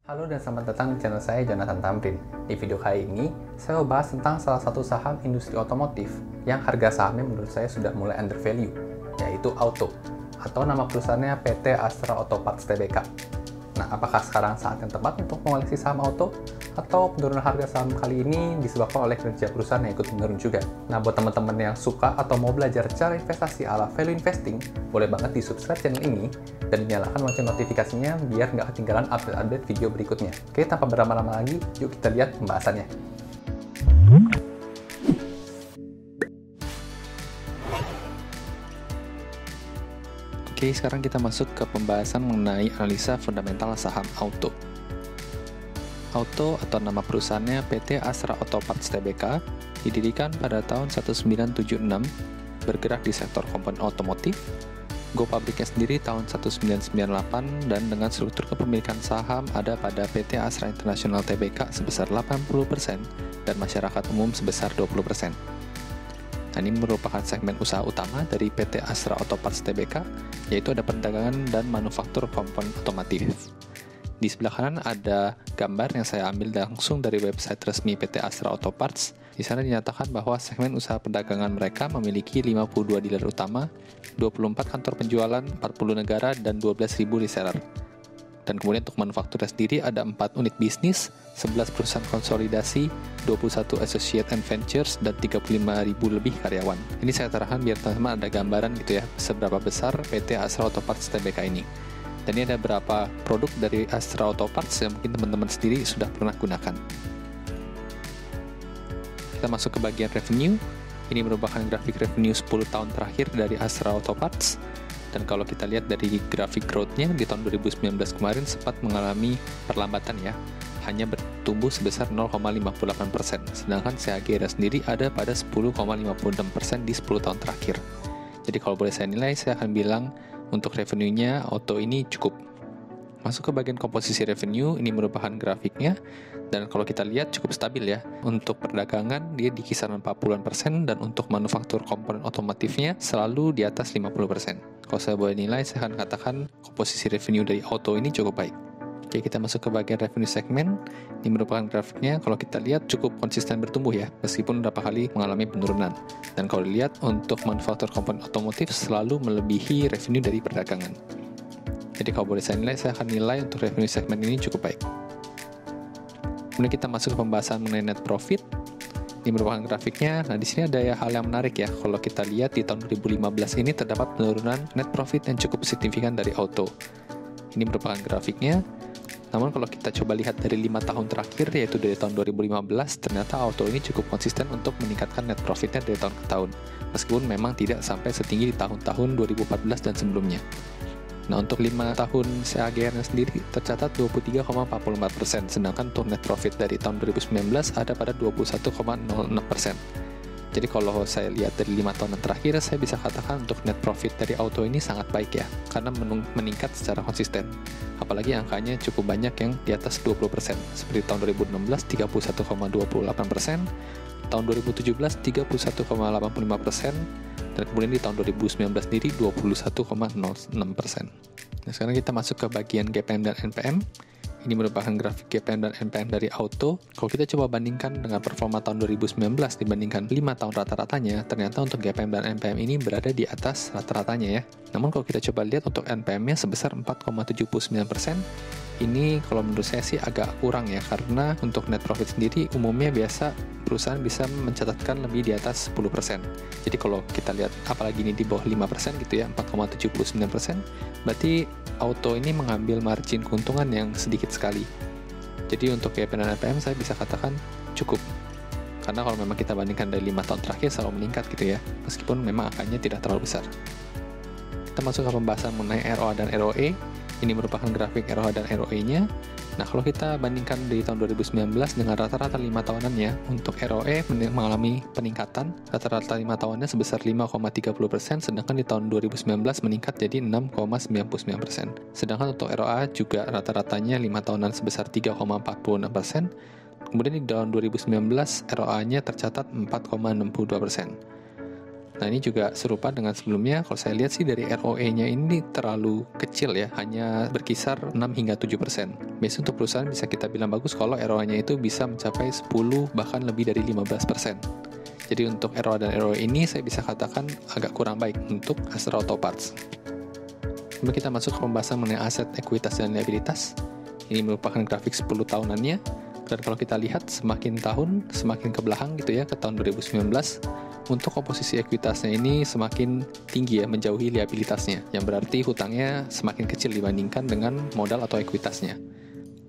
Halo dan selamat datang di channel saya, Jonathan Tamrin. Di video kali ini, saya mau bahas tentang salah satu saham industri otomotif yang harga sahamnya menurut saya sudah mulai undervalue, yaitu Auto, atau nama perusahaannya PT Astra Auto Parts Tbk. Nah, apakah sekarang saat yang tepat untuk mengoleksi saham Auto? Atau penurunan harga saham kali ini disebabkan oleh kinerja perusahaan yang ikut menurun juga? Nah, buat teman-teman yang suka atau mau belajar cara investasi ala value investing, boleh banget di subscribe channel ini dan nyalakan lonceng notifikasinya biar nggak ketinggalan update-update video berikutnya. Oke, tanpa berlama-lama lagi, yuk kita lihat pembahasannya. Oke, sekarang kita masuk ke pembahasan mengenai analisa fundamental saham Auto. Auto atau nama perusahaannya PT Astra Auto Parts Tbk didirikan pada tahun 1976, bergerak di sektor komponen otomotif. Go publiknya sendiri tahun 1998 dan dengan struktur kepemilikan saham ada pada PT Astra International Tbk sebesar 80% dan masyarakat umum sebesar 20%. Nah, ini merupakan segmen usaha utama dari PT Astra Auto Parts Tbk, yaitu ada perdagangan dan manufaktur komponen otomotif. Di sebelah kanan ada gambar yang saya ambil langsung dari website resmi PT Astra Auto Parts. Di sana dinyatakan bahwa segmen usaha perdagangan mereka memiliki 52 dealer utama, 24 kantor penjualan, 40 negara, dan 12.000 reseller. Dan kemudian untuk manufakturnya sendiri ada 4 unit bisnis, 11 perusahaan konsolidasi, 21 associate and ventures, dan 35.000 lebih karyawan. Ini saya terangkan biar teman-teman ada gambaran gitu ya, seberapa besar PT Astra Auto Parts Tbk ini. Dan ini ada beberapa produk dari Astra Auto Parts yang mungkin teman-teman sendiri sudah pernah gunakan. Kita masuk ke bagian revenue. Ini merupakan grafik revenue 10 tahun terakhir dari Astra Auto Parts. Dan kalau kita lihat dari grafik growth-nya di tahun 2019 kemarin sempat mengalami perlambatan ya. Hanya bertumbuh sebesar 0,58%. Sedangkan CAGR sendiri ada pada 10,56% di 10 tahun terakhir. Jadi kalau boleh saya nilai, saya akan bilang untuk revenue-nya Auto ini cukup. Masuk ke bagian komposisi revenue, ini merupakan grafiknya. Dan kalau kita lihat cukup stabil ya. Untuk perdagangan dia di kisaran 40% dan untuk manufaktur komponen otomotifnya selalu di atas 50%. Kalau saya boleh nilai, saya akan katakan komposisi revenue dari Auto ini cukup baik. Oke, kita masuk ke bagian revenue segmen. Ini merupakan grafiknya, kalau kita lihat cukup konsisten bertumbuh ya, meskipun beberapa kali mengalami penurunan. Dan kalau dilihat untuk manufaktur komponen otomotif selalu melebihi revenue dari perdagangan. Jadi kalau boleh saya nilai, saya akan nilai untuk revenue segmen ini cukup baik. Kemudian kita masuk ke pembahasan mengenai net profit. Ini merupakan grafiknya. Nah, di sini ada hal yang menarik ya. Kalau kita lihat di tahun 2015 ini terdapat penurunan net profit yang cukup signifikan dari Auto. Ini merupakan grafiknya. Namun kalau kita coba lihat dari 5 tahun terakhir, yaitu dari tahun 2015, ternyata Auto ini cukup konsisten untuk meningkatkan net profitnya dari tahun ke tahun. Meskipun memang tidak sampai setinggi di tahun-tahun 2014 dan sebelumnya. Nah, untuk 5 tahun CAGR-nya sendiri tercatat 23,44%, sedangkan untuk net profit dari tahun 2019 ada pada 21,06%. Jadi kalau saya lihat dari 5 tahun terakhir, saya bisa katakan untuk net profit dari Auto ini sangat baik ya, karena meningkat secara konsisten. Apalagi angkanya cukup banyak yang di atas 20%, seperti tahun 2016 31,28%, tahun 2017 31,85%, dan kemudian di tahun 2019 sendiri 21,06%. Nah, sekarang kita masuk ke bagian GPM dan NPM. Ini merupakan grafik GPM dan NPM dari Auto. Kalau kita coba bandingkan dengan performa tahun 2019 dibandingkan 5 tahun rata-ratanya, ternyata untuk GPM dan NPM ini berada di atas rata-ratanya ya. Namun kalau kita coba lihat untuk NPM-nya sebesar 4,79%, ini kalau menurut saya sih agak kurang ya, karena untuk net profit sendiri umumnya biasa perusahaan bisa mencatatkan lebih di atas 10%. Jadi kalau kita lihat apalagi ini di bawah 5% gitu ya, 4,79%, berarti Auto ini mengambil margin keuntungan yang sedikit sekali. Jadi untuk GPM dan NPM saya bisa katakan cukup. Karena kalau memang kita bandingkan dari 5 tahun terakhir selalu meningkat gitu ya, meskipun memang angkanya tidak terlalu besar. Kita masuk ke pembahasan mengenai ROA dan ROE. Ini merupakan grafik ROA dan ROE-nya. Nah, kalau kita bandingkan di tahun 2019 dengan rata-rata 5 tahunannya, untuk ROE mengalami peningkatan, rata-rata 5 tahunnya sebesar 5,30%, sedangkan di tahun 2019 meningkat jadi 6,99%. Sedangkan untuk ROA juga rata-ratanya 5 tahunan sebesar 3,46%, kemudian di tahun 2019 ROA-nya tercatat 4,62%. Nah, ini juga serupa dengan sebelumnya. Kalau saya lihat sih dari ROE-nya ini terlalu kecil ya, hanya berkisar 6 hingga 7%. Biasanya untuk perusahaan bisa kita bilang bagus kalau ROE-nya itu bisa mencapai 10 bahkan lebih dari 15%. Jadi untuk ROA dan ROE ini saya bisa katakan agak kurang baik untuk Astra Auto Parts. Kemudian kita masuk ke pembahasan mengenai aset, ekuitas, dan liabilitas. Ini merupakan grafik 10 tahunannya. Dan kalau kita lihat semakin tahun, semakin ke belakang gitu ya, ke tahun 2019, untuk komposisi ekuitasnya ini semakin tinggi ya, menjauhi liabilitasnya, yang berarti hutangnya semakin kecil dibandingkan dengan modal atau ekuitasnya.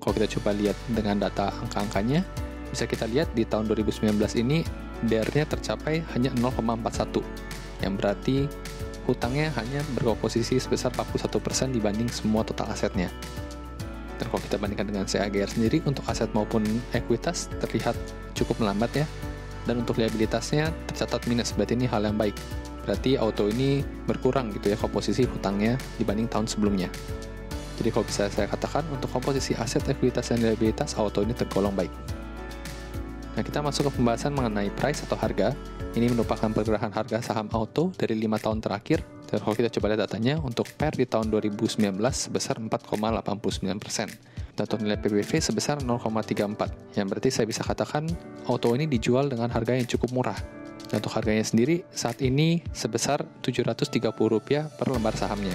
Kalau kita coba lihat dengan data angka-angkanya, bisa kita lihat di tahun 2019 ini DER-nya tercapai hanya 0,41, yang berarti hutangnya hanya berkomposisi sebesar 41% dibanding semua total asetnya. Dan kalau kita bandingkan dengan CAGR sendiri, untuk aset maupun ekuitas terlihat cukup melambat ya. Dan untuk liabilitasnya tercatat minus, berarti ini hal yang baik. Berarti auto ini berkurang gitu ya komposisi hutangnya dibanding tahun sebelumnya. Jadi kalau bisa saya katakan untuk komposisi aset, ekuitas, dan liabilitas, auto ini tergolong baik. Nah, kita masuk ke pembahasan mengenai price atau harga. Ini merupakan pergerakan harga saham auto dari 5 tahun terakhir. Dan kalau kita coba lihat datanya, untuk PER di tahun 2019 sebesar 4,89%. Dan untuk nilai PBV sebesar 0,34, yang berarti saya bisa katakan auto ini dijual dengan harga yang cukup murah. Dan untuk harganya sendiri saat ini sebesar Rp730 per lembar sahamnya.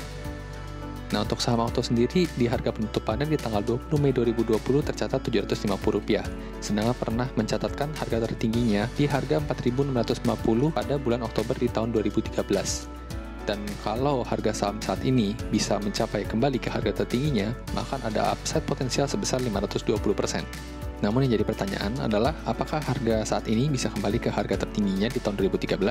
Nah, untuk saham auto sendiri di harga penutupannya di tanggal 20 Mei 2020 tercatat Rp750, sedangkan pernah mencatatkan harga tertingginya di harga Rp4.650 pada bulan Oktober di tahun 2013. Dan kalau harga saham saat ini bisa mencapai kembali ke harga tertingginya, maka ada upside potensial sebesar 520%. Namun yang jadi pertanyaan adalah, apakah harga saat ini bisa kembali ke harga tertingginya di tahun 2013?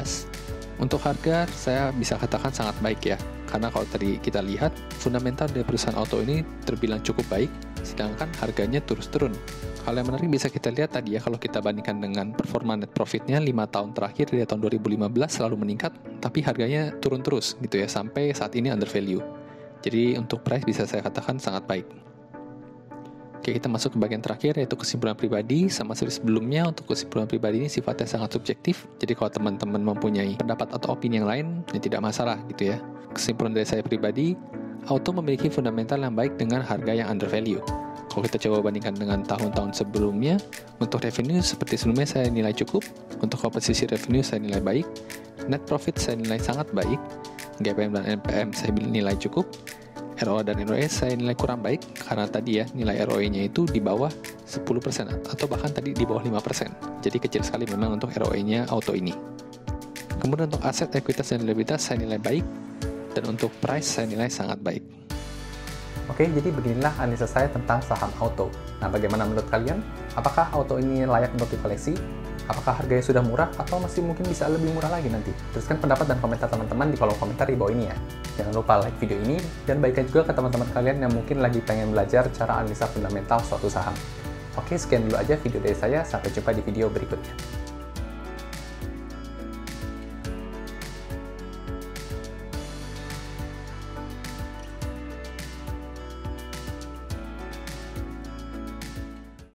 Untuk harga, saya bisa katakan sangat baik ya, karena kalau tadi kita lihat, fundamental dari perusahaan auto ini terbilang cukup baik, sedangkan harganya terus turun. Hal yang menarik bisa kita lihat tadi ya, kalau kita bandingkan dengan performa net profitnya 5 tahun terakhir dari tahun 2015 selalu meningkat, tapi harganya turun terus gitu ya, sampai saat ini under value. Jadi untuk price bisa saya katakan sangat baik. Oke, kita masuk ke bagian terakhir, yaitu kesimpulan pribadi. Sama seperti sebelumnya, untuk kesimpulan pribadi ini sifatnya sangat subjektif. Jadi kalau teman-teman mempunyai pendapat atau opini yang lain, ya tidak masalah gitu ya. Kesimpulan dari saya pribadi, auto memiliki fundamental yang baik dengan harga yang under value. Kalau kita coba bandingkan dengan tahun-tahun sebelumnya, untuk revenue seperti sebelumnya saya nilai cukup, untuk komposisi revenue saya nilai baik, net profit saya nilai sangat baik, GPM dan NPM saya nilai cukup, ROA dan ROE saya nilai kurang baik, karena tadi ya nilai ROE-nya itu di bawah 10% atau bahkan tadi di bawah 5%. Jadi kecil sekali memang untuk ROE-nya auto ini. Kemudian untuk aset, ekuitas, dan liabilitas saya nilai baik, dan untuk price saya nilai sangat baik. Oke, jadi beginilah analisa saya tentang saham auto. Nah, bagaimana menurut kalian? Apakah auto ini layak untuk dikoleksi? Apakah harganya sudah murah atau masih mungkin bisa lebih murah lagi nanti? Tuliskan pendapat dan komentar teman-teman di kolom komentar di bawah ini ya. Jangan lupa like video ini dan bagikan juga ke teman-teman kalian yang mungkin lagi pengen belajar cara analisa fundamental suatu saham. Oke, sekian dulu aja video dari saya. Sampai jumpa di video berikutnya.